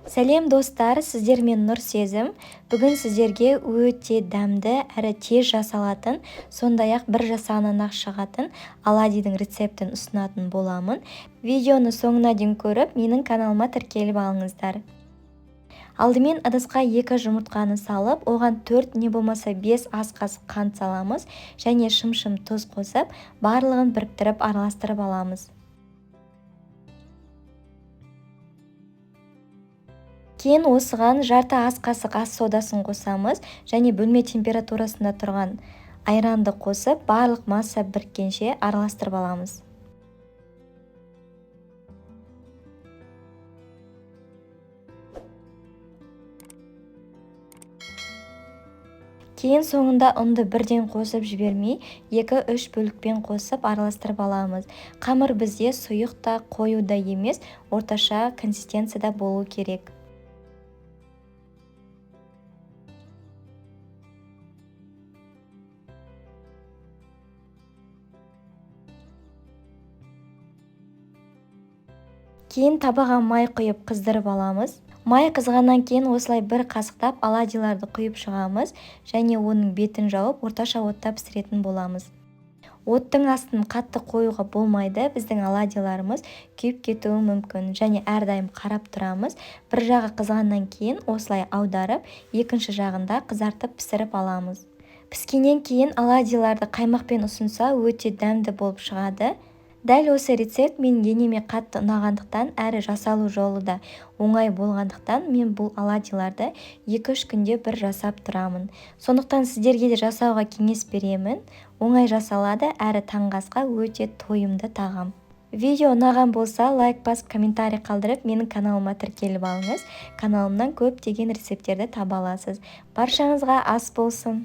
Сәлем достар, сіздермен Нұр Сезім. Бүгін сіздерге өте дәмді әрі тез жасалатын, сондай-ақ бір жасағаннан шығатын оладьидің рецептін ұсынатын боламын. Видеоны соңына дейін көріп, менің каналыма тіркеліп алыңыздар. Алдымен ыдысқа 2 жұмыртқаны салып, оған 4 не болмаса 5 ас қасық қант саламыз және шым-шым тұз қосып, барлығын біріктіріп араластырып аламыз. Кейін осыған жарты ас қасық ас содасын қосамыз және бөлме температурасында тұрған айранды қосып, барлық масса біріккенше араластырып аламыз. Кейін соңында ұнды бірден қосып жібермей, 2-3 бөлікпен қосып араластырып аламыз. Қамыр бізде сұйық та, қою да емес, орташа консистенцияда болу керек. Кейін табаға май құйып қыздырып аламыз. Май қызғаннан кейін осылай бір қасықтап оладьиларды құйып шығамыз және оның бетін жауып орташа отта пісіретін боламыз. Оттың астын қатты қоюға болмайды, біздің оладьиларымыз күйіп кетуі мүмкін және әрдайым қарап тұрамыз. Bir жағы қызғаннан кейін осылай аударып, екінші жағында қызартып пісіріп аламыз. Піскеннен кейін оладьиларды қаймақпен ұсынса өте дәмді болып шығады. Дәл осы рецепт менің денеме қатты ұнағандықтан әрі жасалу жолы да оңай болғандықтан мен бұл оладьиларды 2-3 күнде бір жасап тұрамын. Сондықтан сіздерге де жасауға кеңес беремін. Оңай жасалады әрі таңғы асқа өте тойымды тағам. Видео ұнаған болса, лайк басып, комментарий қалдырып, менің каналыма тіркеліп алыңыз. Каналымнан көптеген рецептерді таба аласыз. Баршаңызға ас болсын.